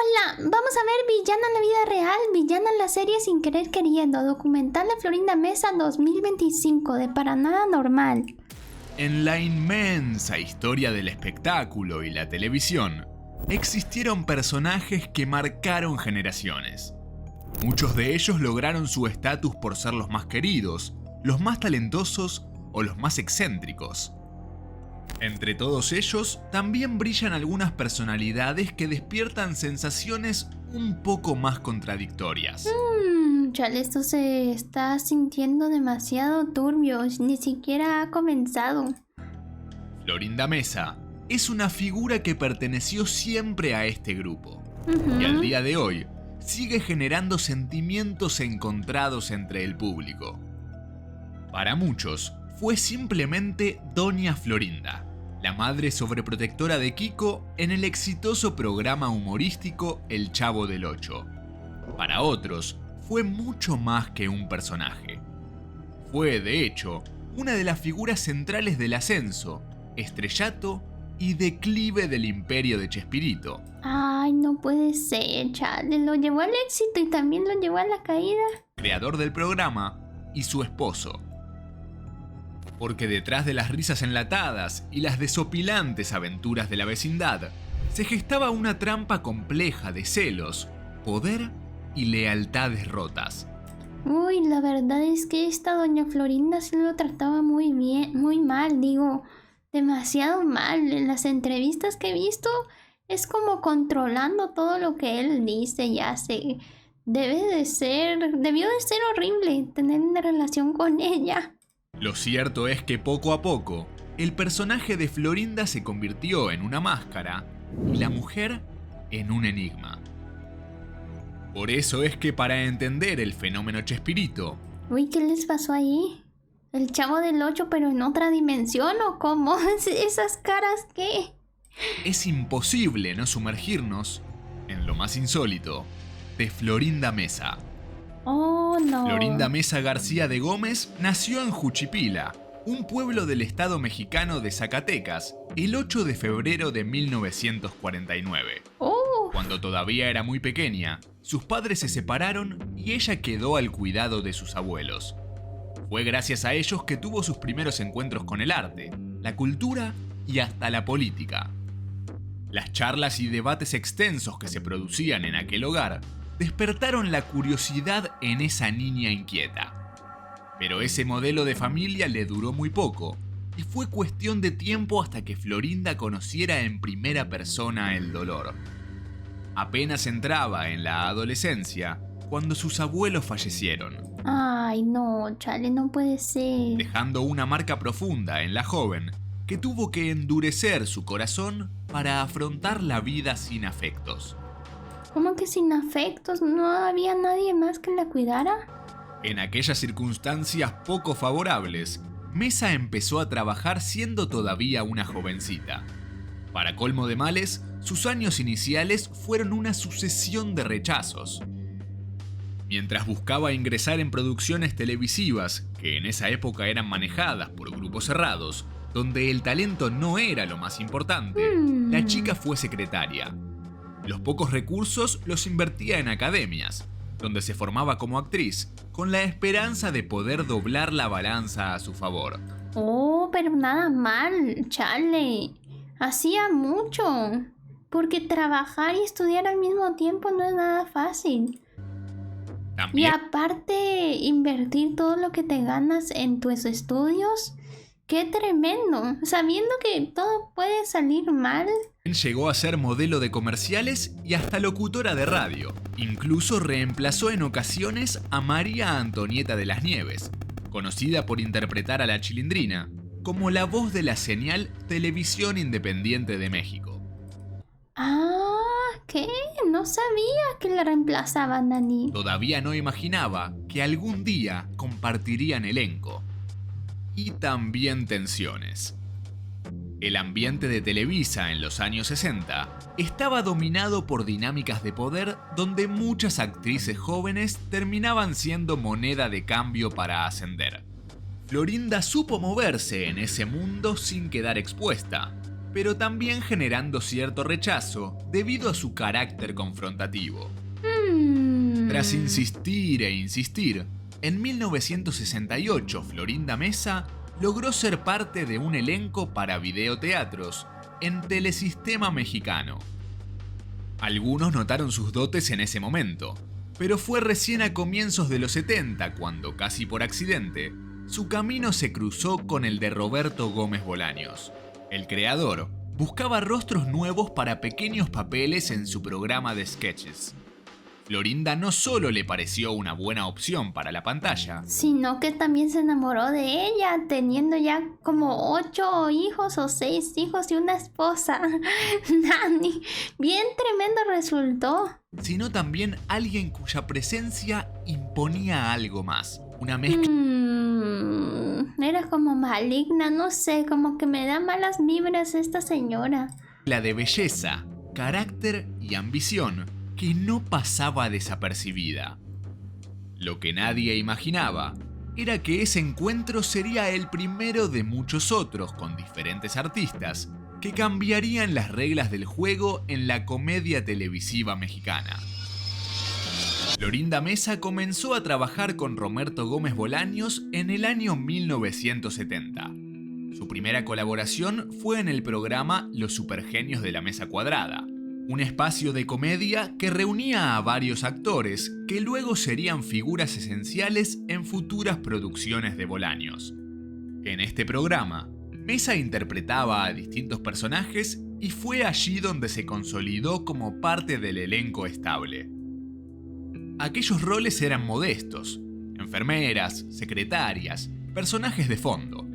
Hola, vamos a ver Villana en la vida real, Villana en la serie Sin querer queriendo, documental de Florinda Mesa 2025, de Para Nada Normal. En la inmensa historia del espectáculo y la televisión, existieron personajes que marcaron generaciones. Muchos de ellos lograron su estatus por ser los más queridos, los más talentosos o los más excéntricos. Entre todos ellos, también brillan algunas personalidades que despiertan sensaciones un poco más contradictorias. Chale, esto se está sintiendo demasiado turbio, ni siquiera ha comenzado. Florinda Mesa es una figura que perteneció siempre a este grupo, y al día de hoy sigue generando sentimientos encontrados entre el público. Para muchos, fue simplemente Doña Florinda, la madre sobreprotectora de Kiko en el exitoso programa humorístico El Chavo del Ocho. Para otros, fue mucho más que un personaje. Fue, de hecho, una de las figuras centrales del ascenso, estrellato y declive del imperio de Chespirito. Ay, no puede ser, chale, lo llevó al éxito y también lo llevó a la caída. Creador del programa y su esposo. Porque detrás de las risas enlatadas y las desopilantes aventuras de la vecindad, se gestaba una trampa compleja de celos, poder y lealtades rotas. Uy, la verdad es que esta Doña Florinda sí lo trataba muy bien, muy mal, demasiado mal. En las entrevistas que he visto, es como controlando todo lo que él dice y hace. Debió de ser horrible tener una relación con ella. Lo cierto es que poco a poco, el personaje de Florinda se convirtió en una máscara y la mujer en un enigma. Por eso es que para entender el fenómeno Chespirito... Uy, ¿qué les pasó ahí? ¿El Chavo del Ocho pero en otra dimensión o cómo? ¿Esas caras qué? Es imposible no sumergirnos en lo más insólito de Florinda Mesa. Oh, no. Florinda Mesa García de Gómez nació en Juchipila, un pueblo del estado mexicano de Zacatecas, el 8 de febrero de 1949. Cuando todavía era muy pequeña, sus padres se separaron y ella quedó al cuidado de sus abuelos. Fue gracias a ellos que tuvo sus primeros encuentros con el arte, la cultura y hasta la política. Las charlas y debates extensos que se producían en aquel hogar despertaron la curiosidad en esa niña inquieta. Pero ese modelo de familia le duró muy poco, y fue cuestión de tiempo hasta que Florinda conociera en primera persona el dolor. Apenas entraba en la adolescencia cuando sus abuelos fallecieron. Ay, no, chale, no puede ser. Dejando una marca profunda en la joven, que tuvo que endurecer su corazón para afrontar la vida sin afectos. ¿Cómo que sin afectos? ¿No había nadie más que la cuidara? En aquellas circunstancias poco favorables, Mesa empezó a trabajar siendo todavía una jovencita. Para colmo de males, sus años iniciales fueron una sucesión de rechazos. Mientras buscaba ingresar en producciones televisivas, que en esa época eran manejadas por grupos cerrados, donde el talento no era lo más importante, la chica fue secretaria. Los pocos recursos los invertía en academias, donde se formaba como actriz, con la esperanza de poder doblar la balanza a su favor. Oh, pero nada mal, chale. Hacía mucho. Porque trabajar y estudiar al mismo tiempo no es nada fácil. También, Y aparte, invertir todo lo que te ganas en tus estudios, ¡qué tremendo! Sabiendo que todo puede salir mal. llegó a ser modelo de comerciales y hasta locutora de radio. Incluso reemplazó en ocasiones a María Antonieta de las Nieves, conocida por interpretar a la Chilindrina, como la voz de la señal Televisión Independiente de México. Ah, ¿qué? No sabía que la reemplazaban, Dani. Todavía no imaginaba que algún día compartirían elenco. Y también tensiones. El ambiente de Televisa en los años 60 estaba dominado por dinámicas de poder donde muchas actrices jóvenes terminaban siendo moneda de cambio para ascender. Florinda supo moverse en ese mundo sin quedar expuesta, pero también generando cierto rechazo debido a su carácter confrontativo. Tras insistir e insistir, en 1968 Florinda Meza logró ser parte de un elenco para videoteatros en Telesistema Mexicano. Algunos notaron sus dotes en ese momento, pero fue recién a comienzos de los 70 cuando, casi por accidente, su camino se cruzó con el de Roberto Gómez Bolaños. El creador buscaba rostros nuevos para pequeños papeles en su programa de sketches. Florinda no solo le pareció una buena opción para la pantalla, sino que también se enamoró de ella, teniendo ya como 8 hijos o 6 hijos y una esposa. Nani, bien tremendo resultó. Sino también alguien cuya presencia imponía algo más. Una mezcla... Era como maligna, no sé, como que me da malas vibras esta señora. La de belleza, carácter y ambición que no pasaba desapercibida. Lo que nadie imaginaba era que ese encuentro sería el primero de muchos otros con diferentes artistas que cambiarían las reglas del juego en la comedia televisiva mexicana. Florinda Meza comenzó a trabajar con Roberto Gómez Bolaños en el año 1970. Su primera colaboración fue en el programa Los Supergenios de la Mesa Cuadrada, un espacio de comedia que reunía a varios actores que luego serían figuras esenciales en futuras producciones de Bolaños. En este programa, Meza interpretaba a distintos personajes y fue allí donde se consolidó como parte del elenco estable. Aquellos roles eran modestos: enfermeras, secretarias, personajes de fondo.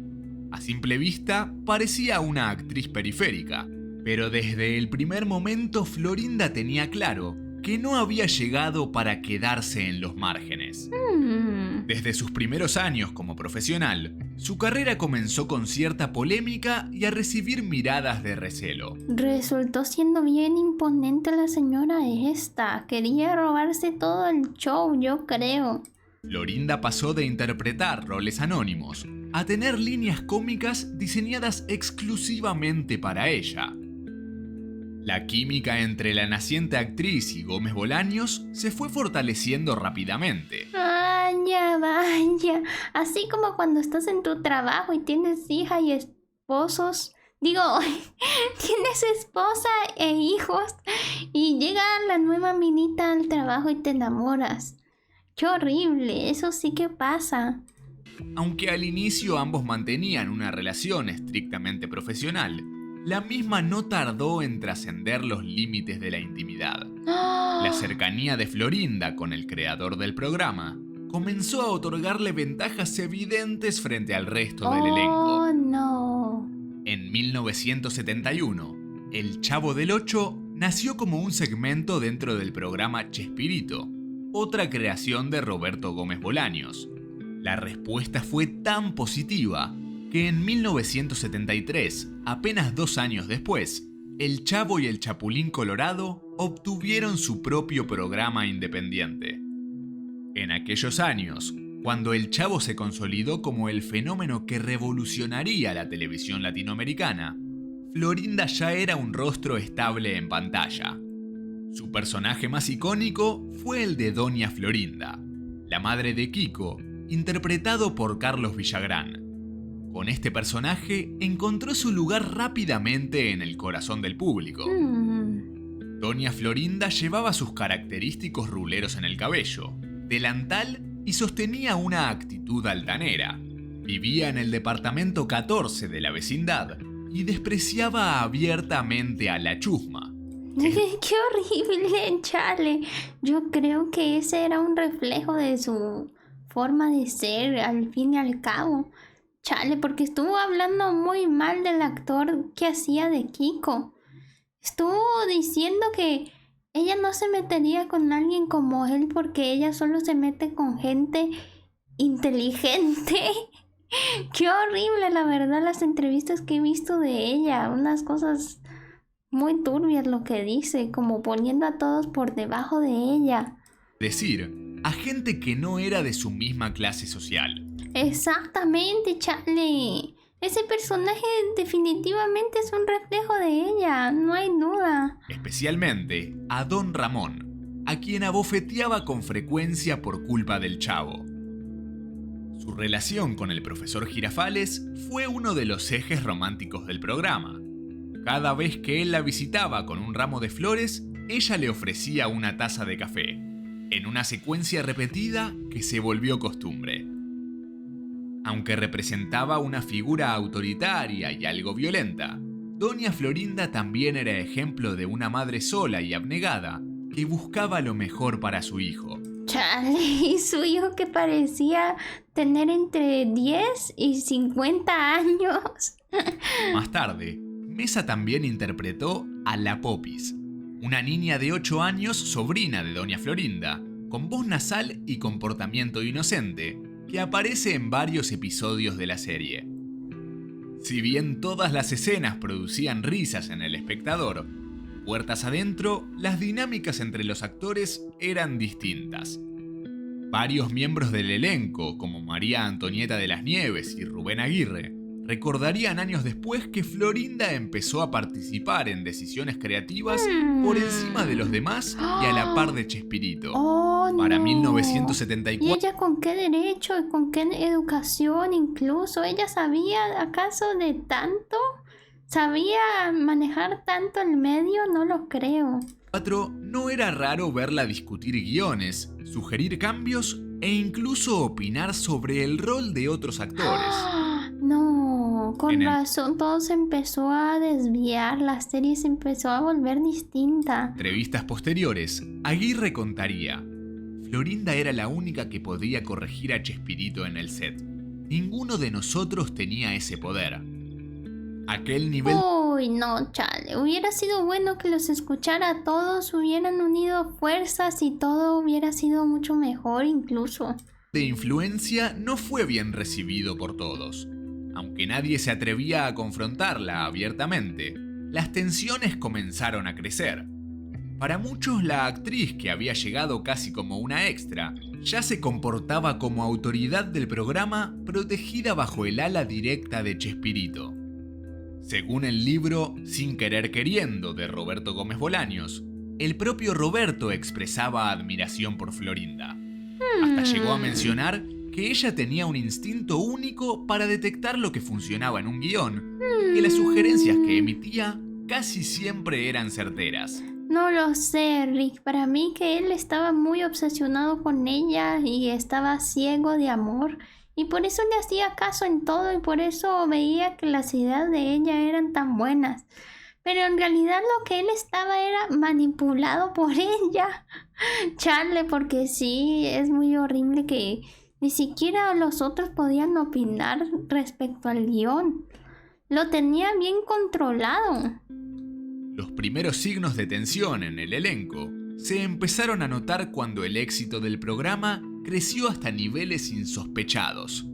A simple vista, parecía una actriz periférica, pero desde el primer momento Florinda tenía claro que no había llegado para quedarse en los márgenes. Desde sus primeros años como profesional, su carrera comenzó con cierta polémica y a recibir miradas de recelo. Resultó siendo bien imponente la señora esta. Quería robarse todo el show, yo creo. Florinda pasó de interpretar roles anónimos a tener líneas cómicas diseñadas exclusivamente para ella. La química entre la naciente actriz y Gómez Bolaños se fue fortaleciendo rápidamente. Vaya, vaya. Así como cuando estás en tu trabajo y tienes hija y esposos. Digo, tienes esposa e hijos y llega la nueva minita al trabajo y te enamoras. ¡Qué horrible! Eso sí que pasa. Aunque al inicio ambos mantenían una relación estrictamente profesional, la misma no tardó en trascender los límites de la intimidad. La cercanía de Florinda con el creador del programa comenzó a otorgarle ventajas evidentes frente al resto del elenco. ¡Oh, no! En 1971, El Chavo del Ocho nació como un segmento dentro del programa Chespirito, otra creación de Roberto Gómez Bolaños. La respuesta fue tan positiva que en 1973, apenas 2 años después, El Chavo y el Chapulín Colorado obtuvieron su propio programa independiente. En aquellos años, cuando El Chavo se consolidó como el fenómeno que revolucionaría la televisión latinoamericana, Florinda ya era un rostro estable en pantalla. Su personaje más icónico fue el de Doña Florinda, la madre de Kiko, interpretado por Carlos Villagrán. Con este personaje encontró su lugar rápidamente en el corazón del público. Doña Florinda llevaba sus característicos ruleros en el cabello, delantal y sostenía una actitud altanera. Vivía en el departamento 14 de la vecindad y despreciaba abiertamente a la chusma. ¡Qué horrible, chale! Yo creo que ese era un reflejo de su forma de ser, al fin y al cabo. Chale, porque estuvo hablando muy mal del actor que hacía de Kiko. Estuvo diciendo que ella no se metería con alguien como él porque ella solo se mete con gente inteligente. Qué horrible, la verdad, las entrevistas que he visto de ella. Unas cosas muy turbias lo que dice, como poniendo a todos por debajo de ella. Decir, a gente que no era de su misma clase social. Exactamente, Charlie. Ese personaje definitivamente es un reflejo de ella, no hay duda. Especialmente a Don Ramón, a quien abofeteaba con frecuencia por culpa del Chavo. Su relación con el profesor Girafales fue uno de los ejes románticos del programa. Cada vez que él la visitaba con un ramo de flores, ella le ofrecía una taza de café, en una secuencia repetida que se volvió costumbre. Aunque representaba una figura autoritaria y algo violenta, Doña Florinda también era ejemplo de una madre sola y abnegada que buscaba lo mejor para su hijo. Chale, y su hijo que parecía tener entre 10 y 50 años. Más tarde, Mesa también interpretó a La Popis, una niña de 8 años sobrina de Doña Florinda, con voz nasal y comportamiento inocente, que aparece en varios episodios de la serie. Si bien todas las escenas producían risas en el espectador, puertas adentro, las dinámicas entre los actores eran distintas. Varios miembros del elenco, como María Antonieta de las Nieves y Rubén Aguirre, recordarían años después que Florinda empezó a participar en decisiones creativas por encima de los demás y a la par de Chespirito. Para 1974... ¿Y ella con qué derecho y con qué educación incluso? ¿Ella sabía acaso de tanto? ¿Sabía manejar tanto el medio? No lo creo. No era raro verla discutir guiones, sugerir cambios e incluso opinar sobre el rol de otros actores. No, con razón todo se empezó a desviar, la serie se empezó a volver distinta. Entrevistas posteriores, Aguirre contaría: Florinda era la única que podía corregir a Chespirito en el set. Ninguno de nosotros tenía ese poder. Aquel nivel... Uy, no, chale. Hubiera sido bueno que los escuchara a todos, hubieran unido fuerzas y todo hubiera sido mucho mejor incluso. De influencia no fue bien recibido por todos. Aunque nadie se atrevía a confrontarla abiertamente, las tensiones comenzaron a crecer. Para muchos, la actriz, que había llegado casi como una extra, ya se comportaba como autoridad del programa, protegida bajo el ala directa de Chespirito. Según el libro Sin querer queriendo de Roberto Gómez Bolaños, el propio Roberto expresaba admiración por Florinda. Hasta llegó a mencionar que ella tenía un instinto único para detectar lo que funcionaba en un guión, que las sugerencias que emitía casi siempre eran certeras. No lo sé, Rick. Para mí que él estaba muy obsesionado con ella y estaba ciego de amor. Y por eso le hacía caso en todo y por eso veía que las ideas de ella eran tan buenas. Pero en realidad lo que él estaba era manipulado por ella. Chale, porque sí, es muy horrible que ni siquiera los otros podían opinar respecto al guión. Lo tenía bien controlado. Los primeros signos de tensión en el elenco se empezaron a notar cuando el éxito del programa creció hasta niveles insospechados.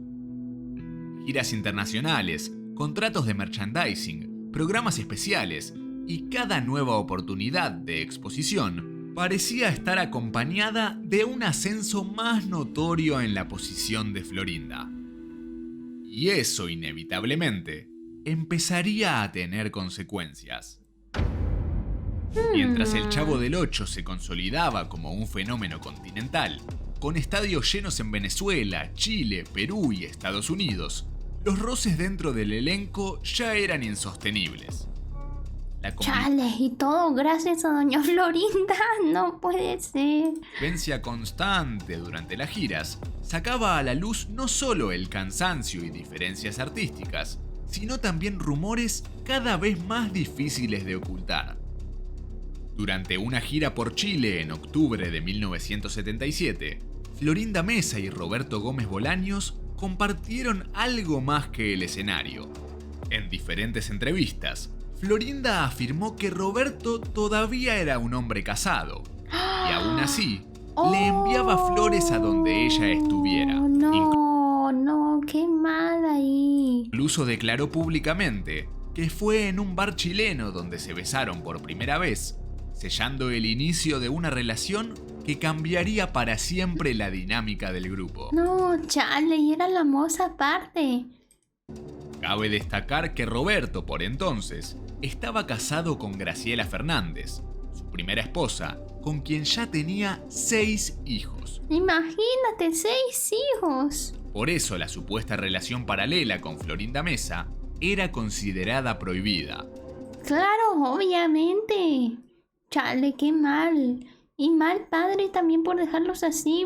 Giras internacionales, contratos de merchandising, programas especiales y cada nueva oportunidad de exposición parecía estar acompañada de un ascenso más notorio en la posición de Florinda. Y eso, inevitablemente, empezaría a tener consecuencias. Mientras el Chavo del Ocho se consolidaba como un fenómeno continental, con estadios llenos en Venezuela, Chile, Perú y Estados Unidos, los roces dentro del elenco ya eran insostenibles. Chale, y todo gracias a Doña Florinda, no puede ser. La convivencia constante durante las giras sacaba a la luz no solo el cansancio y diferencias artísticas, sino también rumores cada vez más difíciles de ocultar. Durante una gira por Chile en octubre de 1977, Florinda Mesa y Roberto Gómez Bolaños compartieron algo más que el escenario. En diferentes entrevistas, Florinda afirmó que Roberto todavía era un hombre casado, y aún así, le enviaba flores a donde ella estuviera. No, qué mal ahí. Incluso declaró públicamente que fue en un bar chileno donde se besaron por primera vez, sellando el inicio de una relación que cambiaría para siempre la dinámica del grupo. No, chale, y era la moza aparte. Cabe destacar que Roberto, por entonces, estaba casado con Graciela Fernández, su primera esposa, con quien ya tenía 6 hijos. Imagínate, 6 hijos. Por eso la supuesta relación paralela con Florinda Mesa era considerada prohibida. Claro, obviamente. Chale, qué mal. Y mal padre también por dejarlos así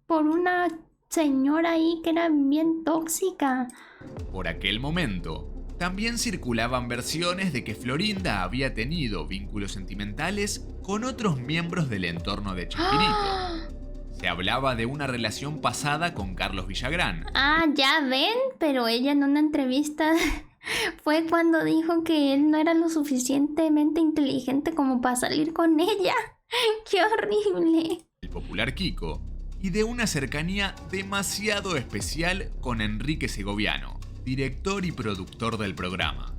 por una señora ahí que era bien tóxica. Por aquel momento, también circulaban versiones de que Florinda había tenido vínculos sentimentales con otros miembros del entorno de Chespirito. Se hablaba de una relación pasada con Carlos Villagrán. Ah, ya ven, pero ella en una entrevista fue cuando dijo que él no era lo suficientemente inteligente como para salir con ella. ¡Qué horrible! El popular Kiko, y de una cercanía demasiado especial con Enrique Segoviano, director y productor del programa.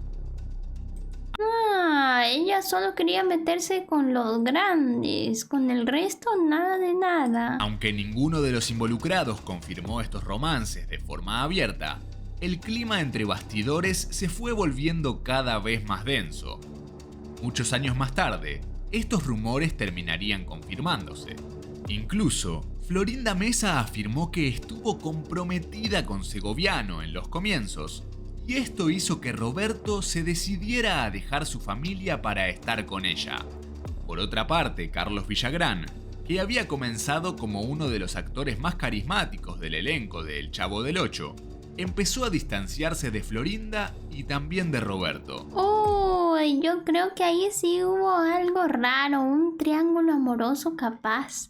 Ah, ella solo quería meterse con los grandes, con el resto nada de nada. Aunque ninguno de los involucrados confirmó estos romances de forma abierta, el clima entre bastidores se fue volviendo cada vez más denso. Muchos años más tarde, estos rumores terminarían confirmándose. Incluso, Florinda Mesa afirmó que estuvo comprometida con Segoviano en los comienzos, y esto hizo que Roberto se decidiera a dejar su familia para estar con ella. Por otra parte, Carlos Villagrán, que había comenzado como uno de los actores más carismáticos del elenco de El Chavo del Ocho, empezó a distanciarse de Florinda y también de Roberto. Uy, yo creo que ahí sí hubo algo raro, un triángulo amoroso capaz.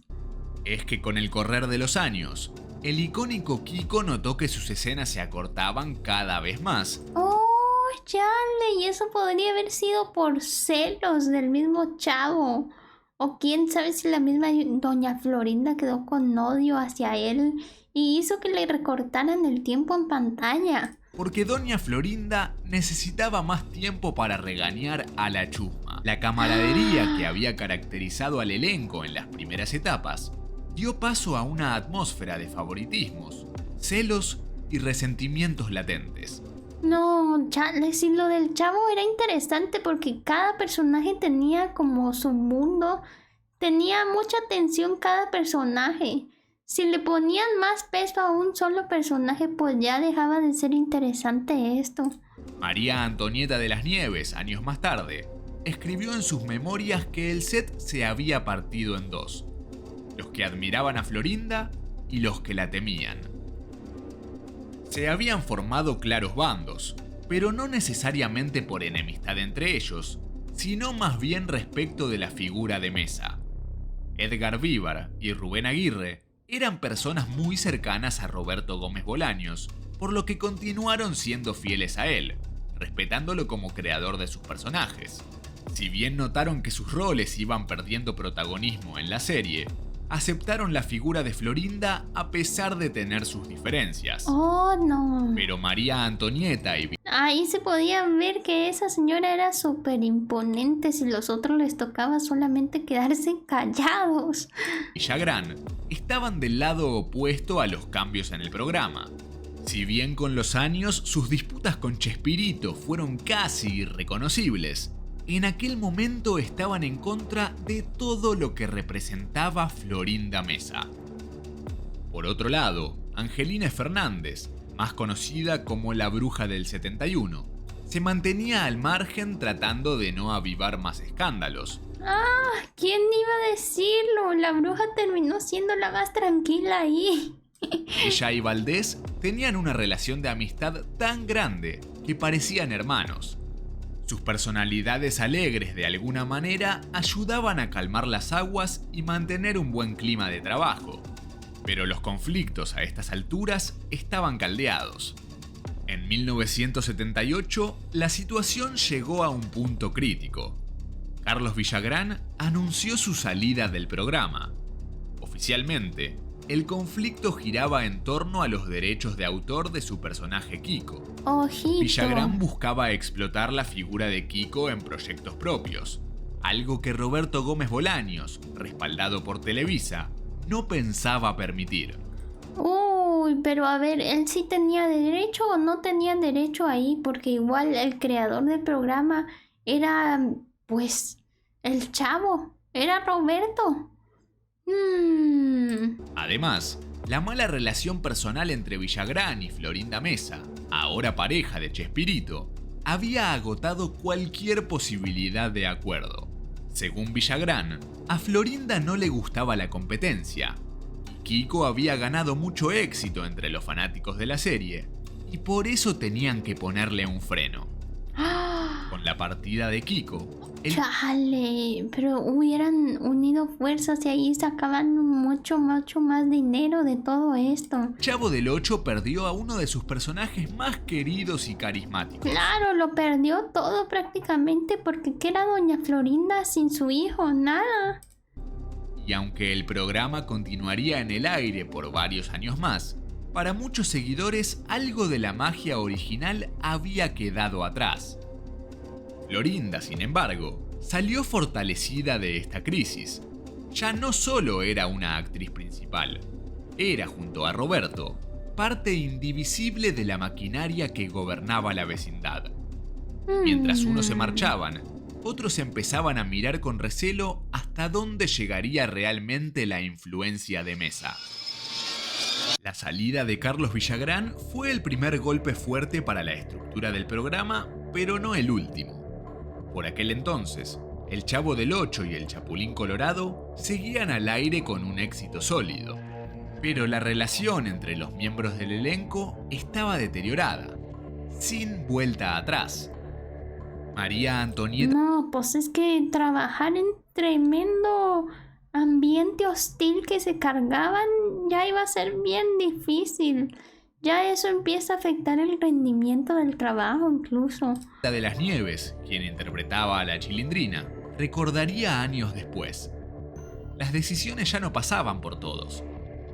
Es que con el correr de los años, el icónico Kiko notó que sus escenas se acortaban cada vez más. Oh, chale, y eso podría haber sido por celos del mismo Chavo. O quién sabe si la misma doña Florinda quedó con odio hacia él y hizo que le recortaran el tiempo en pantalla. Porque doña Florinda necesitaba más tiempo para regañar a la chusma. La camaradería que había caracterizado al elenco en las primeras etapas dio paso a una atmósfera de favoritismos, celos y resentimientos latentes. No, chale, sí, lo del Chavo era interesante porque cada personaje tenía como su mundo, tenía mucha atención cada personaje. Si le ponían más peso a un solo personaje, pues ya dejaba de ser interesante esto. María Antonieta de las Nieves, años más tarde, escribió en sus memorias que el set se había partido en dos: los que admiraban a Florinda y los que la temían. Se habían formado claros bandos, pero no necesariamente por enemistad entre ellos, sino más bien respecto de la figura de Mesa. Edgar Vivar y Rubén Aguirre eran personas muy cercanas a Roberto Gómez Bolaños, por lo que continuaron siendo fieles a él, respetándolo como creador de sus personajes. Si bien notaron que sus roles iban perdiendo protagonismo en la serie, aceptaron la figura de Florinda a pesar de tener sus diferencias. Oh, no. Pero María Antonieta y Ahí se podía ver que esa señora era súper imponente si los otros les tocaba solamente quedarse callados. Villagrán estaban del lado opuesto a los cambios en el programa. Si bien con los años sus disputas con Chespirito fueron casi irreconocibles, en aquel momento estaban en contra de todo lo que representaba Florinda Mesa. Por otro lado, Angelina Fernández, más conocida como la Bruja del 71, se mantenía al margen tratando de no avivar más escándalos. Ah, ¿quién iba a decirlo? La bruja terminó siendo la más tranquila ahí. Ella y Valdés tenían una relación de amistad tan grande que parecían hermanos. Sus personalidades alegres de alguna manera ayudaban a calmar las aguas y mantener un buen clima de trabajo. Pero los conflictos a estas alturas estaban caldeados. En 1978, la situación llegó a un punto crítico. Carlos Villagrán anunció su salida del programa. Oficialmente, el conflicto giraba en torno a los derechos de autor de su personaje Kiko. Ojito. Villagrán buscaba explotar la figura de Kiko en proyectos propios, algo que Roberto Gómez Bolaños, respaldado por Televisa, no pensaba permitir. Uy, pero a ver, ¿él sí tenía derecho o no tenía derecho ahí? Porque igual el creador del programa era, pues, el chavo, era Roberto. Además, la mala relación personal entre Villagrán y Florinda Meza, ahora pareja de Chespirito, había agotado cualquier posibilidad de acuerdo. Según Villagrán, a Florinda no le gustaba la competencia. Kiko había ganado mucho éxito entre los fanáticos de la serie y por eso tenían que ponerle un freno. Con la partida de Kiko, Chale, pero hubieran unido fuerzas y ahí sacaban mucho más dinero de todo esto. Chavo del Ocho perdió a uno de sus personajes más queridos y carismáticos. Claro, lo perdió todo prácticamente porque ¿qué era Doña Florinda sin su hijo? Nada. Y aunque el programa continuaría en el aire por varios años más, para muchos seguidores algo de la magia original había quedado atrás. Florinda, sin embargo, salió fortalecida de esta crisis. Ya no solo era una actriz principal, era junto a Roberto parte indivisible de la maquinaria que gobernaba la vecindad. Mientras unos se marchaban, otros empezaban a mirar con recelo hasta dónde llegaría realmente la influencia de Meza. La salida de Carlos Villagrán fue el primer golpe fuerte para la estructura del programa, pero no el último. Por aquel entonces, El Chavo del Ocho y El Chapulín Colorado seguían al aire con un éxito sólido, pero la relación entre los miembros del elenco estaba deteriorada, sin vuelta atrás. María Antonieta... No, pues es que trabajar en tremendo ambiente hostil que se cargaban ya iba a ser bien difícil. Ya eso empieza a afectar el rendimiento del trabajo incluso. de las Nieves, quien interpretaba a la Chilindrina, recordaría años después. Las decisiones ya no pasaban por todos.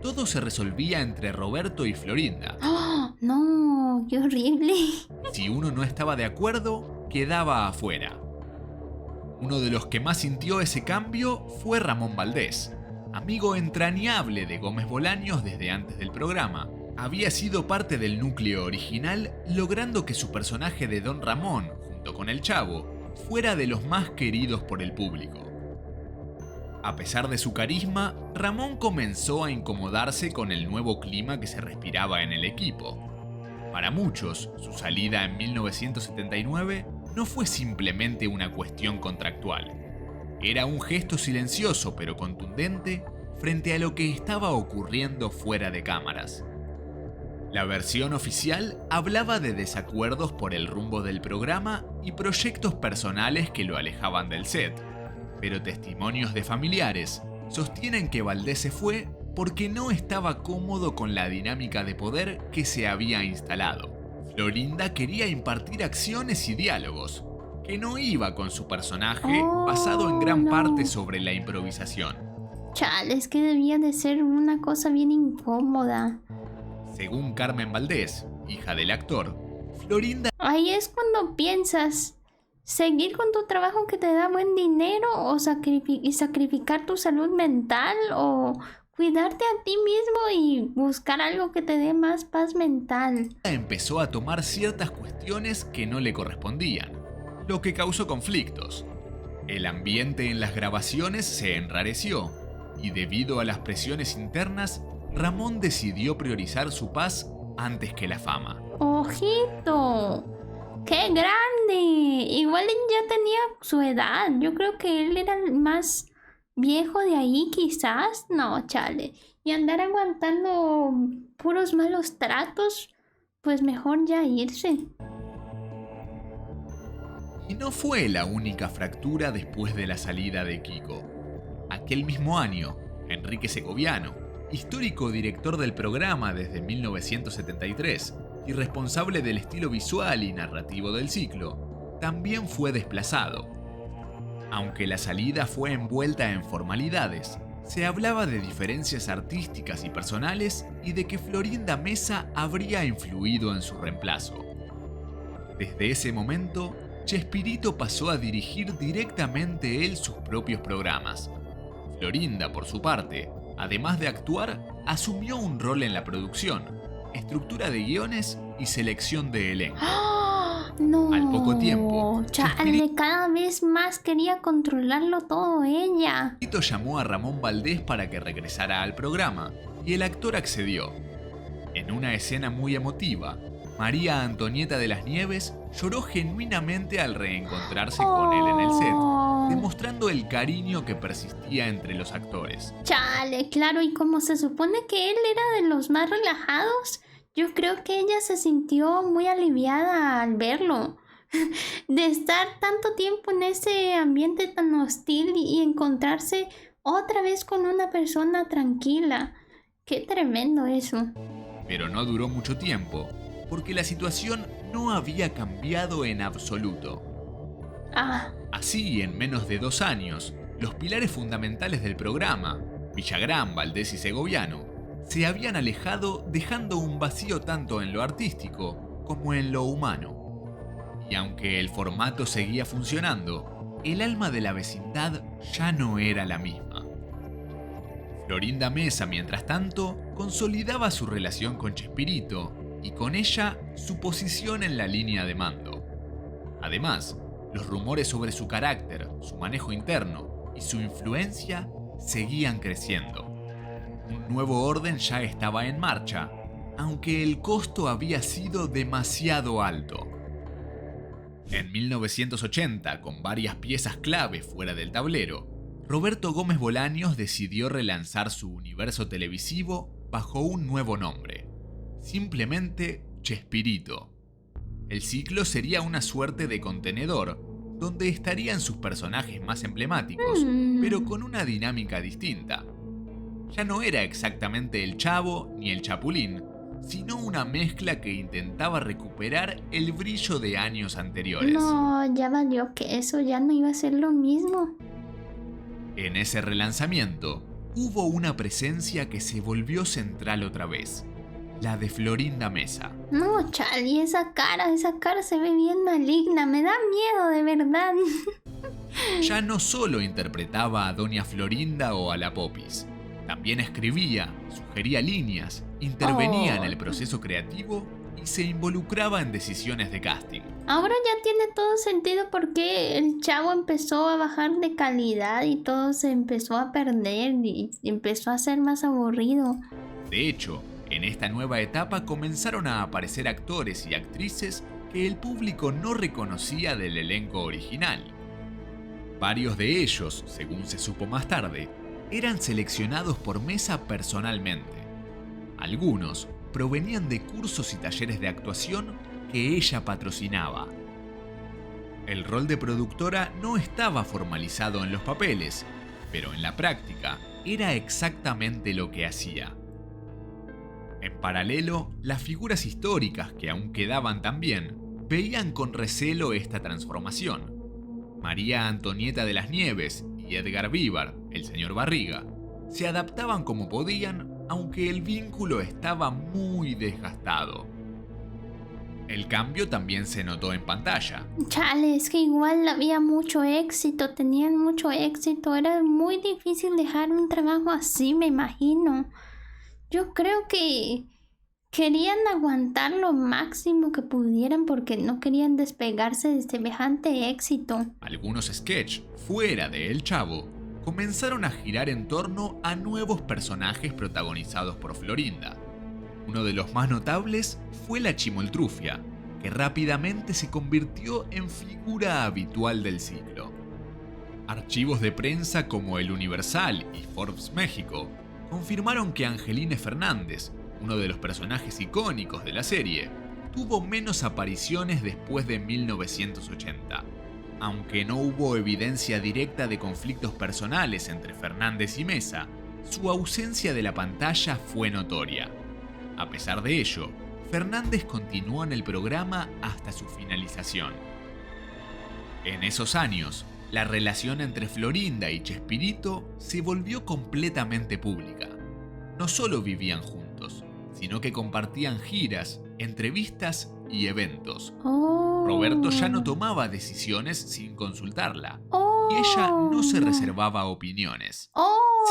Todo se resolvía entre Roberto y Florinda. ¡Oh, no! ¡Qué horrible! Si uno no estaba de acuerdo, quedaba afuera. Uno de los que más sintió ese cambio fue Ramón Valdés, amigo entrañable de Gómez Bolaños desde antes del programa. Había sido parte del núcleo original, logrando que su personaje de Don Ramón, junto con el Chavo, fuera de los más queridos por el público. A pesar de su carisma, Ramón comenzó a incomodarse con el nuevo clima que se respiraba en el equipo. Para muchos, su salida en 1979 no fue simplemente una cuestión contractual. Era un gesto silencioso pero contundente frente a lo que estaba ocurriendo fuera de cámaras. La versión oficial hablaba de desacuerdos por el rumbo del programa y proyectos personales que lo alejaban del set, pero testimonios de familiares sostienen que Valdés se fue porque no estaba cómodo con la dinámica de poder que se había instalado. Florinda quería impartir acciones y diálogos, que no iba con su personaje basado en gran parte sobre la improvisación. Chale, es que debía de ser una cosa bien incómoda. Según Carmen Valdés, hija del actor, Florinda... Ahí es cuando piensas, ¿seguir con tu trabajo que te da buen dinero o sacrificar tu salud mental o cuidarte a ti mismo y buscar algo que te dé más paz mental? Empezó a tomar ciertas cuestiones que no le correspondían, lo que causó conflictos. El ambiente en las grabaciones se enrareció y debido a las presiones internas, Ramón decidió priorizar su paz antes que la fama. ¡Ojito! ¡Qué grande! Igual él ya tenía su edad. Yo creo que él era el más viejo de ahí, quizás. No, chale. Y andar aguantando puros malos tratos, pues mejor ya irse. Y no fue la única fractura después de la salida de Kiko. Aquel mismo año, Enrique Segoviano, histórico director del programa desde 1973 y responsable del estilo visual y narrativo del ciclo, también fue desplazado. Aunque la salida fue envuelta en formalidades, se hablaba de diferencias artísticas y personales y de que Florinda Meza habría influido en su reemplazo. Desde ese momento, Chespirito pasó a dirigir directamente él sus propios programas. Florinda, por su parte, además de actuar, asumió un rol en la producción, estructura de guiones y selección de elenco. ¡Ah! No. Al poco tiempo, Chale, cada vez más quería controlarlo todo ella. Chespirito llamó a Ramón Valdés para que regresara al programa y el actor accedió. En una escena muy emotiva, María Antonieta de las Nieves lloró genuinamente al reencontrarse con él en el set, demostrando el cariño que persistía entre los actores. Chale, claro, y como se supone que él era de los más relajados, yo creo que ella se sintió muy aliviada al verlo. De estar tanto tiempo en ese ambiente tan hostil y encontrarse otra vez con una persona tranquila. Qué tremendo eso. Pero no duró mucho tiempo, porque la situación no había cambiado en absoluto. Así, en menos de 2 años, los pilares fundamentales del programa, Villagrán, Valdés y Segoviano, se habían alejado, dejando un vacío tanto en lo artístico como en lo humano. Y aunque el formato seguía funcionando, el alma de la vecindad ya no era la misma. Florinda Mesa, mientras tanto, consolidaba su relación con Chespirito y con ella su posición en la línea de mando. Además, los rumores sobre su carácter, su manejo interno y su influencia seguían creciendo. Un nuevo orden ya estaba en marcha, aunque el costo había sido demasiado alto. En 1980, con varias piezas clave fuera del tablero, Roberto Gómez Bolaños decidió relanzar su universo televisivo bajo un nuevo nombre, simplemente Chespirito. El ciclo sería una suerte de contenedor, donde estarían sus personajes más emblemáticos, pero con una dinámica distinta. Ya no era exactamente el Chavo ni el Chapulín, sino una mezcla que intentaba recuperar el brillo de años anteriores. No, ya valió que eso ya no iba a ser lo mismo. En ese relanzamiento, hubo una presencia que se volvió central otra vez, la de Florinda Mesa. No, Charlie, esa cara se ve bien maligna, me da miedo de verdad. Ya no solo interpretaba a Doña Florinda o a la Popis, también escribía, sugería líneas, intervenía en el proceso creativo y se involucraba en decisiones de casting. Ahora ya tiene todo sentido porque el Chavo empezó a bajar de calidad y todo se empezó a perder y empezó a ser más aburrido. De hecho, en esta nueva etapa comenzaron a aparecer actores y actrices que el público no reconocía del elenco original. Varios de ellos, según se supo más tarde, eran seleccionados por Mesa personalmente. Algunos provenían de cursos y talleres de actuación que ella patrocinaba. El rol de productora no estaba formalizado en los papeles, pero en la práctica era exactamente lo que hacía. En paralelo, las figuras históricas que aún quedaban también veían con recelo esta transformación. María Antonieta de las Nieves y Edgar Vivar, el señor Barriga, se adaptaban como podían, aunque el vínculo estaba muy desgastado. El cambio también se notó en pantalla. Chale, es que igual había mucho éxito, tenían mucho éxito, era muy difícil dejar un trabajo así, me imagino. Yo creo que querían aguantar lo máximo que pudieran porque no querían despegarse de semejante éxito. Algunos sketches fuera de El Chavo comenzaron a girar en torno a nuevos personajes protagonizados por Florinda. Uno de los más notables fue la Chimoltrufia, que rápidamente se convirtió en figura habitual del ciclo. Archivos de prensa como El Universal y Forbes México confirmaron que Angelina Fernández, uno de los personajes icónicos de la serie, tuvo menos apariciones después de 1980. Aunque no hubo evidencia directa de conflictos personales entre Fernández y Mesa, su ausencia de la pantalla fue notoria. A pesar de ello, Fernández continuó en el programa hasta su finalización. En esos años, la relación entre Florinda y Chespirito se volvió completamente pública. No solo vivían juntos, sino que compartían giras, entrevistas y eventos. Roberto ya no tomaba decisiones sin consultarla, y ella no se reservaba opiniones.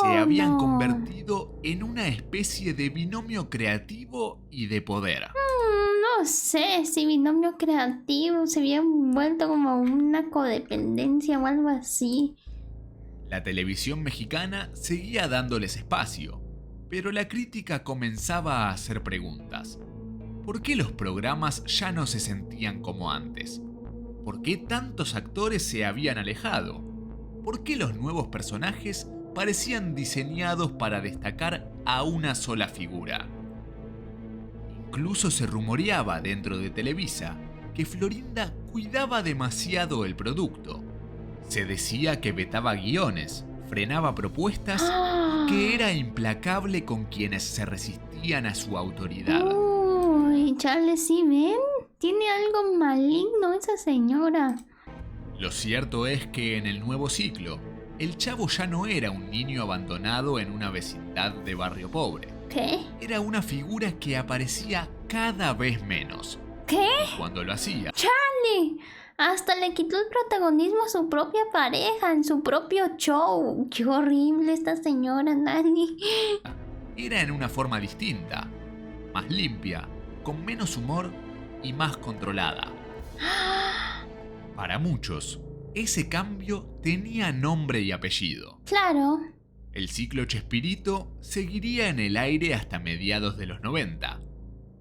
se habían no. convertido en una especie de binomio creativo y de poder. No sé si binomio creativo se había vuelto como una codependencia o algo así. La televisión mexicana seguía dándoles espacio, pero la crítica comenzaba a hacer preguntas. ¿Por qué los programas ya no se sentían como antes? ¿Por qué tantos actores se habían alejado? ¿Por qué los nuevos personajes parecían diseñados para destacar a una sola figura? Incluso se rumoreaba dentro de Televisa que Florinda cuidaba demasiado el producto. Se decía que vetaba guiones, frenaba propuestas y que era implacable con quienes se resistían a su autoridad. Uy, Charles, ¿sí ven? Tiene algo maligno esa señora. Lo cierto es que en el nuevo ciclo, el Chavo ya no era un niño abandonado en una vecindad de barrio pobre. ¿Qué? Era una figura que aparecía cada vez menos. ¿Qué? Y cuando lo hacía, ¡Charlie! Hasta le quitó el protagonismo a su propia pareja en su propio show. ¡Qué horrible esta señora, Nani! era en una forma distinta, más limpia, con menos humor y más controlada. Para muchos, ese cambio tenía nombre y apellido. Claro. El ciclo Chespirito seguiría en el aire hasta mediados de los 90,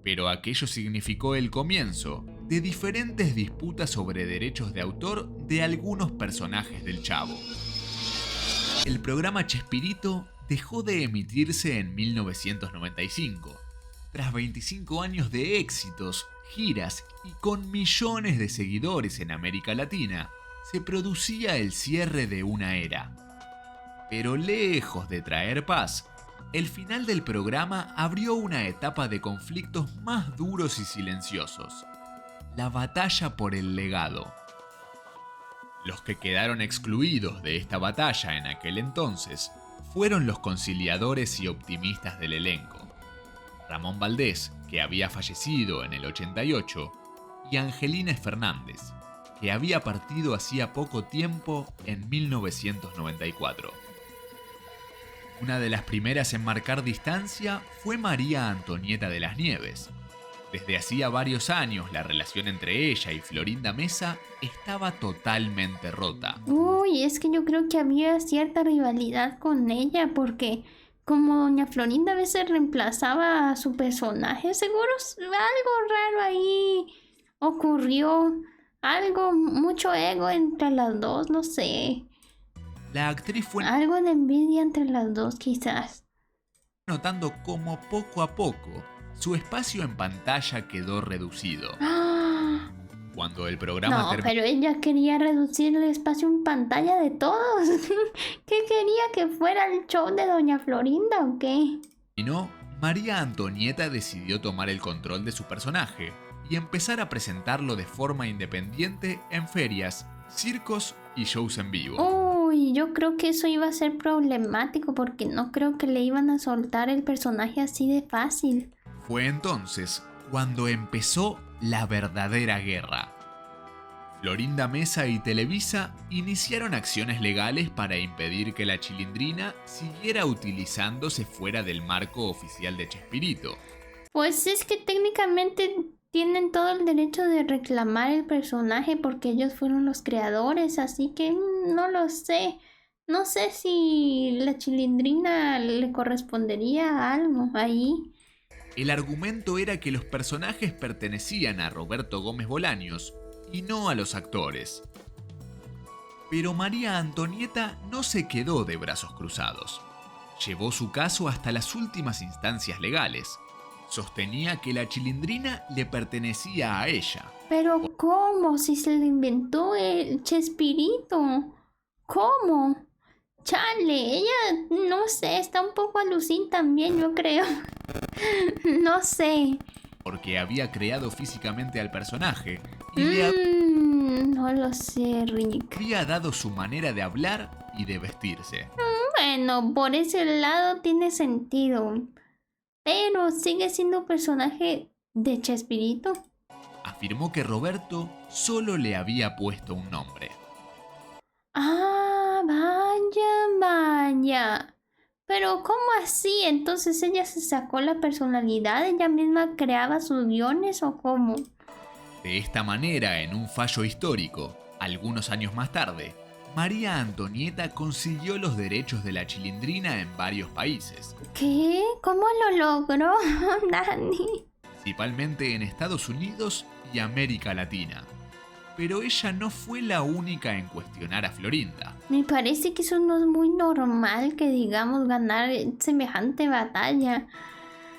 pero aquello significó el comienzo de diferentes disputas sobre derechos de autor de algunos personajes del Chavo. El programa Chespirito dejó de emitirse en 1995, tras 25 años de éxitos, giras y con millones de seguidores en América Latina. Se producía el cierre de una era. Pero lejos de traer paz, el final del programa abrió una etapa de conflictos más duros y silenciosos: la batalla por el legado. Los que quedaron excluidos de esta batalla en aquel entonces fueron los conciliadores y optimistas del elenco: Ramón Valdés, que había fallecido en el 88, y Angelina Fernández, que había partido hacía poco tiempo en 1994. Una de las primeras en marcar distancia fue María Antonieta de las Nieves. Desde hacía varios años la relación entre ella y Florinda Mesa estaba totalmente rota. Uy, es que yo creo que había cierta rivalidad con ella porque como doña Florinda a veces reemplazaba a su personaje, seguro algo raro ahí ocurrió. Algo, mucho ego entre las dos, no sé. La actriz fue Algo de envidia entre las dos, quizás. notando cómo poco a poco su espacio en pantalla quedó reducido. ¡Ah! Cuando el programa No, terminó, pero ella quería reducir el espacio en pantalla de todos. ¿Qué quería que fuera el show de doña Florinda o qué? María Antonieta decidió tomar el control de su personaje y empezar a presentarlo de forma independiente en ferias, circos y shows en vivo. Uy, yo creo que eso iba a ser problemático porque no creo que le iban a soltar el personaje así de fácil. Fue entonces cuando empezó la verdadera guerra. Florinda Mesa y Televisa iniciaron acciones legales para impedir que la Chilindrina siguiera utilizándose fuera del marco oficial de Chespirito. Pues es que técnicamente tienen todo el derecho de reclamar el personaje porque ellos fueron los creadores, así que no lo sé. No sé si la Chilindrina le correspondería algo ahí. El argumento era que los personajes pertenecían a Roberto Gómez Bolaños y no a los actores. Pero María Antonieta no se quedó de brazos cruzados. Llevó su caso hasta las últimas instancias legales. Sostenía que la Chilindrina le pertenecía a ella. Pero ¿cómo? Si se lo inventó el Chespirito. ¿Cómo? Chale, ella, no sé, está un poco alucin también, yo creo. No sé. Porque había creado físicamente al personaje y le No lo sé, Rick. había dado su manera de hablar y de vestirse. Bueno, por ese lado tiene sentido. Pero sigue siendo personaje de Chespirito. Afirmó que Roberto solo le había puesto un nombre. Ah, vaya, vaya. Pero ¿cómo así? Entonces ella se sacó la personalidad, ella misma creaba sus guiones o cómo. De esta manera, en un fallo histórico, algunos años más tarde, María Antonieta consiguió los derechos de la chilindrina en varios países. ¿Qué? ¿Cómo lo logró, Dani? Principalmente en Estados Unidos y América Latina. Pero ella no fue la única en cuestionar a Florinda. Me parece que eso no es muy normal que digamos ganar semejante batalla.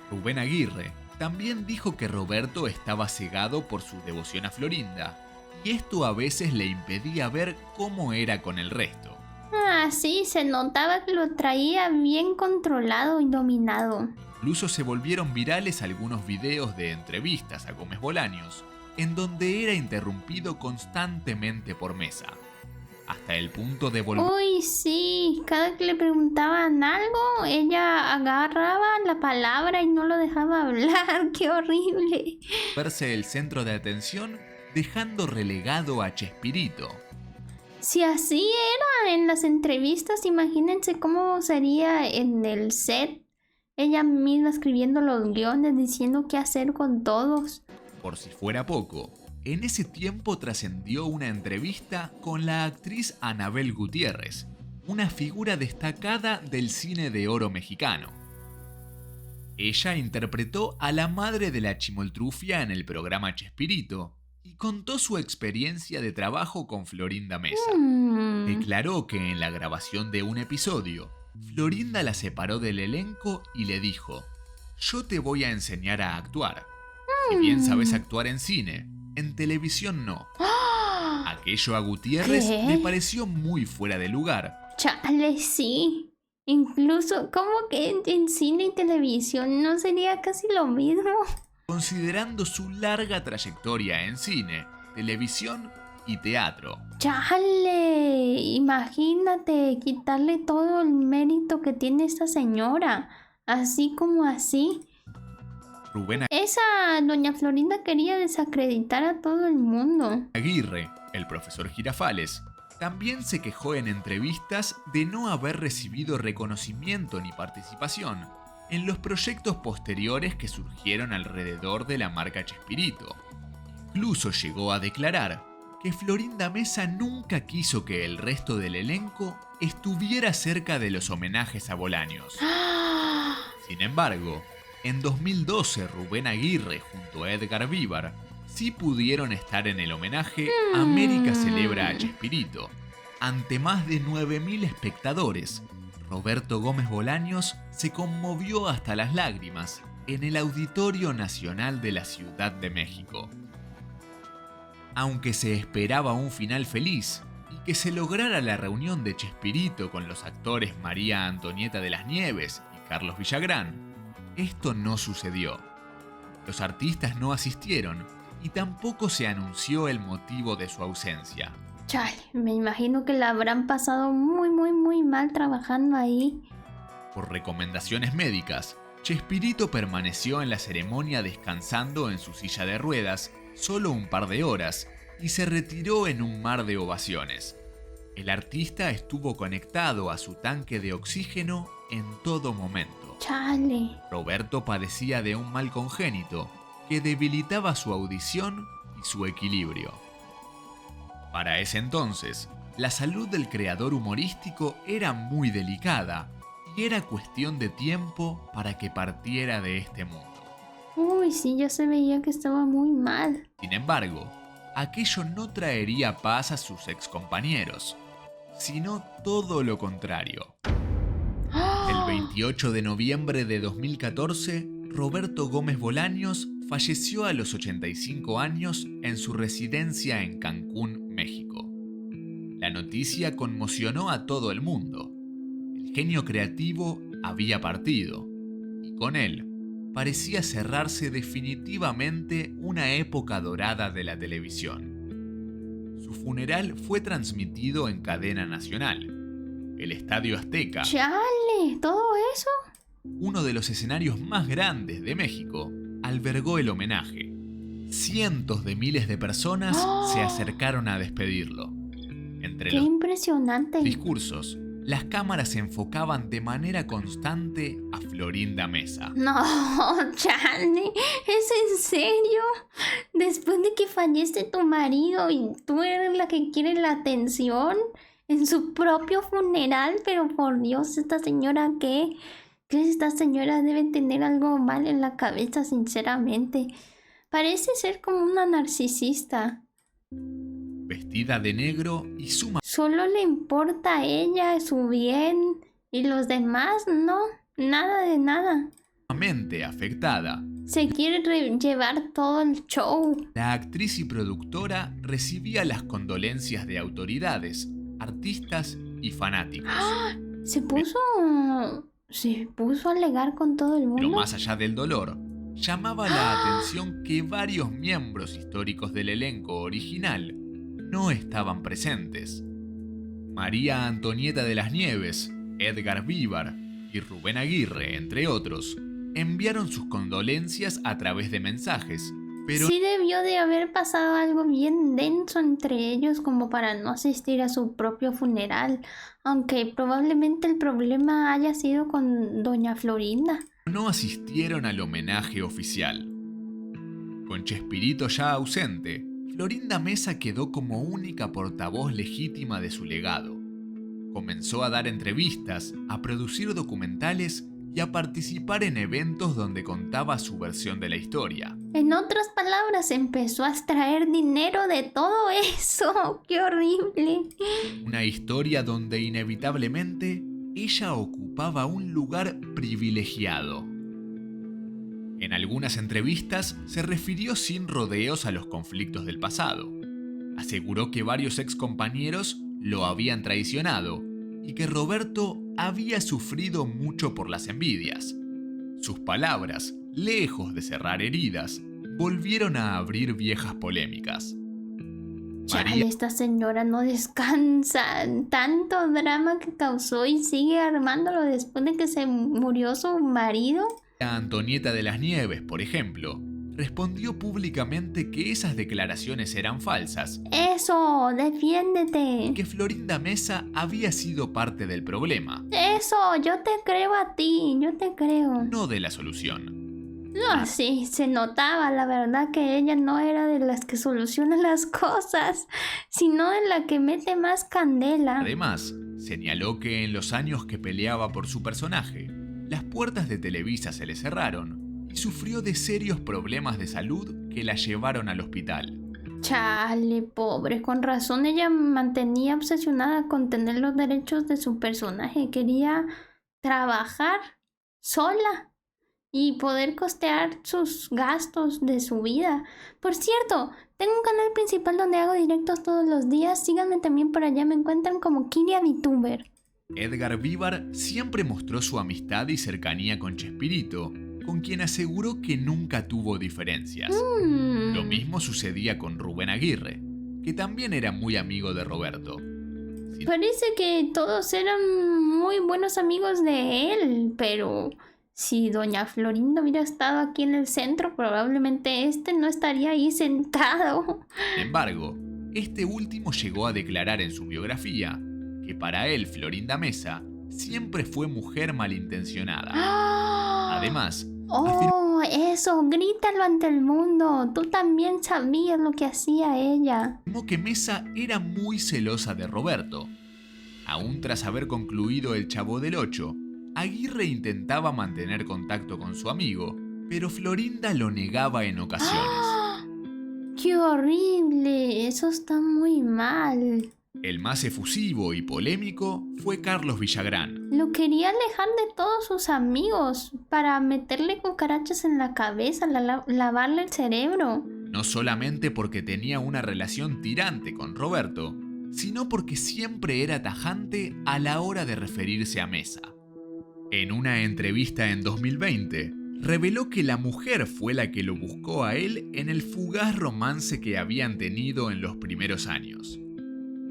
Rubén Aguirre también dijo que Roberto estaba cegado por su devoción a Florinda, y esto a veces le impedía ver cómo era con el resto. Ah, sí, se notaba que lo traía bien controlado y dominado. Incluso se volvieron virales algunos videos de entrevistas a Gómez Bolaños, en donde era interrumpido constantemente por Mesa, hasta el punto de volver... Uy, sí, cada que le preguntaban algo, ella agarraba la palabra y no lo dejaba hablar. ¡Qué horrible! Verse el centro de atención, dejando relegado a Chespirito. Si así era en las entrevistas, imagínense cómo sería en el set. Ella misma escribiendo los guiones, diciendo qué hacer con todos. Por si fuera poco, en ese tiempo trascendió una entrevista con la actriz Anabel Gutiérrez, una figura destacada del cine de oro mexicano. Ella interpretó a la madre de la chimoltrufia en el programa Chespirito y contó su experiencia de trabajo con Florinda Mesa. Declaró que en la grabación de un episodio, Florinda la separó del elenco y le dijo: "Yo te voy a enseñar a actuar. Si bien sabes actuar en cine, en televisión no". Aquello a Gutiérrez ¿Qué? le pareció muy fuera de lugar. Chale, sí. Incluso, ¿cómo que en cine y televisión no sería casi lo mismo? Considerando su larga trayectoria en cine, televisión y teatro. Chale, imagínate quitarle todo el mérito que tiene esta señora. Así como así. Rubén Esa doña Florinda quería desacreditar a todo el mundo. Aguirre, el profesor Girafales, también se quejó en entrevistas de no haber recibido reconocimiento ni participación en los proyectos posteriores que surgieron alrededor de la marca Chespirito. Incluso llegó a declarar que Florinda Mesa nunca quiso que el resto del elenco estuviera cerca de los homenajes a Bolaños. Sin embargo, en 2012 Rubén Aguirre junto a Edgar Vivar sí pudieron estar en el homenaje América celebra a Chespirito. Ante más de 9.000 espectadores, Roberto Gómez Bolaños se conmovió hasta las lágrimas en el Auditorio Nacional de la Ciudad de México. Aunque se esperaba un final feliz y que se lograra la reunión de Chespirito con los actores María Antonieta de las Nieves y Carlos Villagrán, esto no sucedió. Los artistas no asistieron y tampoco se anunció el motivo de su ausencia. Chale, me imagino que la habrán pasado muy mal trabajando ahí. Por recomendaciones médicas, Chespirito permaneció en la ceremonia descansando en su silla de ruedas solo un par de horas y se retiró en un mar de ovaciones. El artista estuvo conectado a su tanque de oxígeno en todo momento. Chale. Roberto padecía de un mal congénito que debilitaba su audición y su equilibrio. Para ese entonces, la salud del creador humorístico era muy delicada y era cuestión de tiempo para que partiera de este mundo. Uy, sí, ya se veía que estaba muy mal. Sin embargo, aquello no traería paz a sus excompañeros, sino todo lo contrario. El 28 de noviembre de 2014, Roberto Gómez Bolaños falleció a los 85 años en su residencia en Cancún, México. La noticia conmocionó a todo el mundo. El genio creativo había partido, y con él parecía cerrarse definitivamente una época dorada de la televisión. Su funeral fue transmitido en cadena nacional. El Estadio Azteca, ¡Chale! ¿Todo eso? uno de los escenarios más grandes de México, albergó el homenaje. Cientos de miles de personas se acercaron a despedirlo. Entre ¡Qué los impresionante! discursos, las cámaras se enfocaban de manera constante a Florinda Mesa. No, Charlie, ¿es en serio? Después de que fallece tu marido y tú eres la que quiere la atención en su propio funeral, pero por Dios, ¿esta señora qué? ¿Qué esta señora debe tener algo mal en la cabeza, sinceramente? Parece ser como una narcisista. Vestida de negro y Solo le importa a ella su bien y los demás no, nada de nada. sumamente afectada. Se quiere llevar todo el show. La actriz y productora recibía las condolencias de autoridades, artistas y fanáticos. Se puso a alegar con todo el mundo. Pero más allá del dolor, llamaba la atención que varios miembros históricos del elenco original no estaban presentes. María Antonieta de las Nieves, Edgar Vivar y Rubén Aguirre, entre otros, enviaron sus condolencias a través de mensajes, pero sí debió de haber pasado algo bien denso entre ellos como para no asistir a su propio funeral, aunque probablemente el problema haya sido con doña Florinda. no asistieron al homenaje oficial. Con Chespirito ya ausente, Florinda Mesa quedó como única portavoz legítima de su legado. Comenzó a dar entrevistas, a producir documentales y a participar en eventos donde contaba su versión de la historia. En otras palabras, empezó a extraer dinero de todo eso. ¡Qué horrible! Una historia donde inevitablemente ella ocupaba un lugar privilegiado. En algunas entrevistas se refirió sin rodeos a los conflictos del pasado. Aseguró que varios excompañeros lo habían traicionado y que Roberto había sufrido mucho por las envidias. Sus palabras, lejos de cerrar heridas, volvieron a abrir viejas polémicas. Chale, esta señora no descansa. Tanto drama que causó y sigue armándolo después de que se murió su marido. Antonieta de las Nieves, por ejemplo, respondió públicamente que esas declaraciones eran falsas. ¡Eso! ¡Defiéndete! Y que Florinda Mesa había sido parte del problema. ¡Eso! Yo te creo a ti, yo te creo. No de la solución. No, sí, se notaba, la verdad, que ella no era de las que solucionan las cosas, sino de la que mete más candela. Además, señaló que en los años que peleaba por su personaje, las puertas de Televisa se le cerraron y sufrió de serios problemas de salud que la llevaron al hospital. Chale, pobre, con razón ella mantenía obsesionada con tener los derechos de su personaje. Quería trabajar sola y poder costear sus gastos de su vida. Por cierto, tengo un canal principal donde hago directos todos los días. Síganme también por allá, me encuentran como Kiria VTuber. Edgar Vivar siempre mostró su amistad y cercanía con Chespirito, con quien aseguró que nunca tuvo diferencias. Lo mismo sucedía con Rubén Aguirre, que también era muy amigo de Roberto. Parece que todos eran muy buenos amigos de él, pero si doña Florinda hubiera estado aquí en el centro, probablemente no estaría ahí sentado. Sin embargo, este último llegó a declarar en su biografía que para él Florinda Mesa siempre fue mujer malintencionada. Además, eso, grítalo ante el mundo. Tú también sabías lo que hacía ella. afirmó que Mesa era muy celosa de Roberto. Aún tras haber concluido El Chavo del Ocho, Aguirre intentaba mantener contacto con su amigo, pero Florinda lo negaba en ocasiones. ¡Qué horrible! Eso está muy mal. El más efusivo y polémico fue Carlos Villagrán. Lo quería alejar de todos sus amigos para meterle cucarachas en la cabeza, lavarle el cerebro. No solamente porque tenía una relación tirante con Roberto, sino porque siempre era tajante a la hora de referirse a Mesa. En una entrevista en 2020, reveló que la mujer fue la que lo buscó a él en el fugaz romance que habían tenido en los primeros años.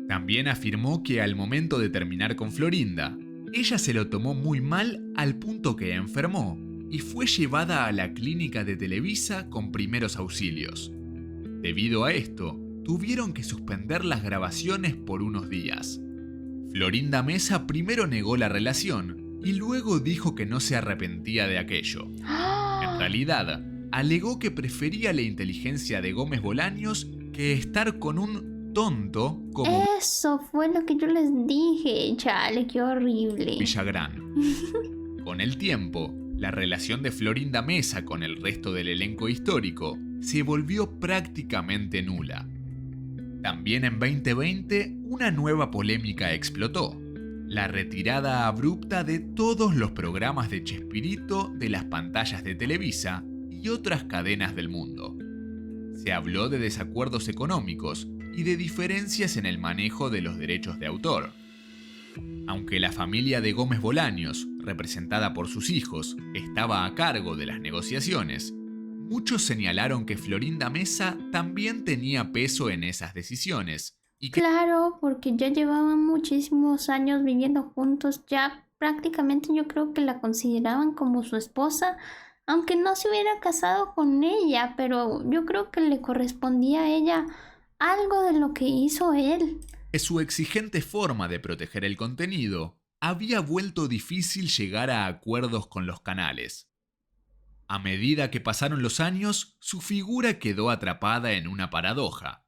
También afirmó que al momento de terminar con Florinda, ella se lo tomó muy mal al punto que enfermó y fue llevada a la clínica de Televisa con primeros auxilios. Debido a esto, tuvieron que suspender las grabaciones por unos días. Florinda Mesa primero negó la relación y luego dijo que no se arrepentía de aquello. En realidad, alegó que prefería la inteligencia de Gómez Bolaños que estar con un tonto como Eso fue lo que yo les dije, chale, qué horrible. Villagrán. Con el tiempo, la relación de Florinda Mesa con el resto del elenco histórico se volvió prácticamente nula. También en 2020, una nueva polémica explotó: la retirada abrupta de todos los programas de Chespirito de las pantallas de Televisa y otras cadenas del mundo. Se habló de desacuerdos económicos y de diferencias en el manejo de los derechos de autor. Aunque la familia de Gómez Bolaños, representada por sus hijos, estaba a cargo de las negociaciones, muchos señalaron que Florinda Mesa también tenía peso en esas decisiones. Y que Claro, porque ya llevaban muchísimos años viviendo juntos, ya prácticamente yo creo que la consideraban como su esposa, aunque no se hubiera casado con ella, pero yo creo que le correspondía a ella algo de lo que hizo él. su exigente forma de proteger el contenido había vuelto difícil llegar a acuerdos con los canales. A medida que pasaron los años, su figura quedó atrapada en una paradoja.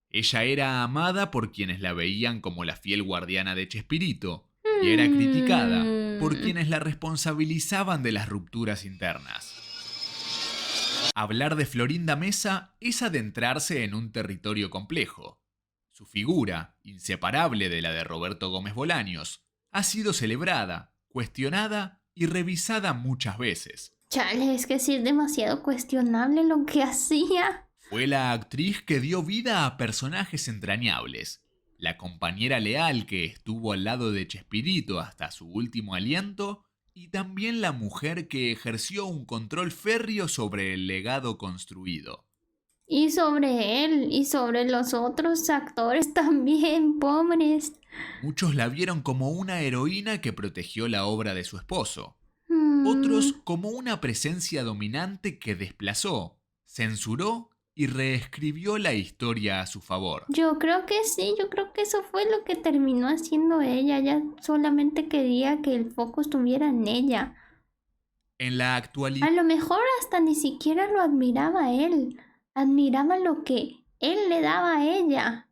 Ella era amada por quienes la veían como la fiel guardiana de Chespirito y era criticada por quienes la responsabilizaban de las rupturas internas. Hablar de Florinda Mesa es adentrarse en un territorio complejo. Su figura, inseparable de la de Roberto Gómez Bolaños, ha sido celebrada, cuestionada y revisada muchas veces. Chale, es que sí es demasiado cuestionable lo que hacía. Fue la actriz que dio vida a personajes entrañables, la compañera leal que estuvo al lado de Chespirito hasta su último aliento, y también la mujer que ejerció un control férreo sobre el legado construido. Y sobre él, y sobre los otros actores también, pobres. Muchos la vieron como una heroína que protegió la obra de su esposo. Mm, Otros como una presencia dominante que desplazó, censuró y reescribió la historia a su favor. Yo creo que sí, yo creo que eso fue lo que terminó haciendo ella. Ella solamente quería que el foco estuviera en ella. En la A actualidad, lo mejor hasta ni siquiera lo admiraba a él. Admiraba lo que él le daba a ella.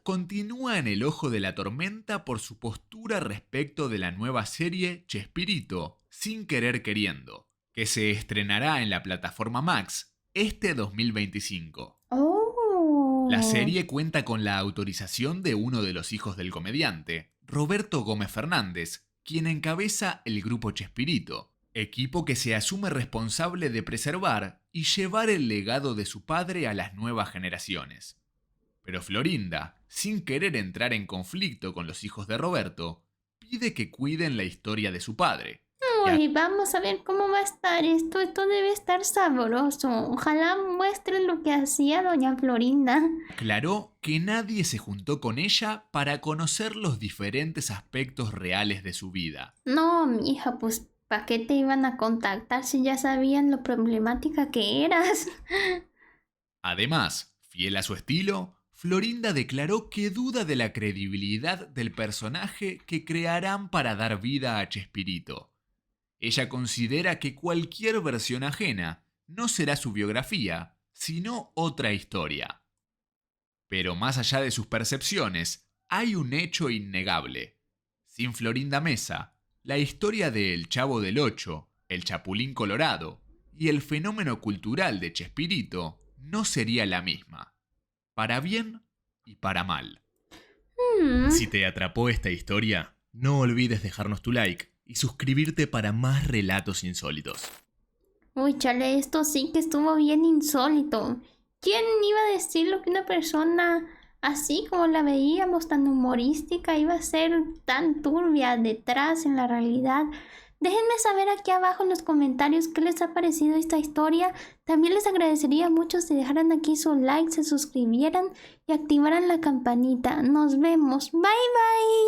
continúa en el ojo de la tormenta por su postura respecto de la nueva serie Chespirito, Sin Querer Queriendo, que se estrenará en la plataforma Max este 2025. Oh. La serie cuenta con la autorización de uno de los hijos del comediante, Roberto Gómez Fernández, quien encabeza el grupo Chespirito, equipo que se asume responsable de preservar y llevar el legado de su padre a las nuevas generaciones. Pero Florinda, sin querer entrar en conflicto con los hijos de Roberto, pide que cuiden la historia de su padre. Uy, vamos a ver cómo va a estar esto. Esto debe estar sabroso. Ojalá muestren lo que hacía doña Florinda. Aclaró que nadie se juntó con ella para conocer los diferentes aspectos reales de su vida. No, mija, pues ¿para qué te iban a contactar si ya sabían lo problemática que eras? Además, fiel a su estilo, Florinda declaró que duda de la credibilidad del personaje que crearán para dar vida a Chespirito. Ella considera que cualquier versión ajena no será su biografía, sino otra historia. Pero más allá de sus percepciones, hay un hecho innegable. Sin Florinda Mesa, la historia de El Chavo del Ocho, El Chapulín Colorado y el fenómeno cultural de Chespirito no sería la misma. Para bien y para mal. Si te atrapó esta historia, no olvides dejarnos tu like y suscribirte para más relatos insólitos. Uy, chale, esto sí que estuvo bien insólito. ¿Quién iba a decirlo que una persona así como la veíamos, tan humorística, iba a ser tan turbia detrás en la realidad? Déjenme saber aquí abajo en los comentarios qué les ha parecido esta historia. También les agradecería mucho si dejaran aquí su like, se suscribieran y activaran la campanita. Nos vemos. Bye bye.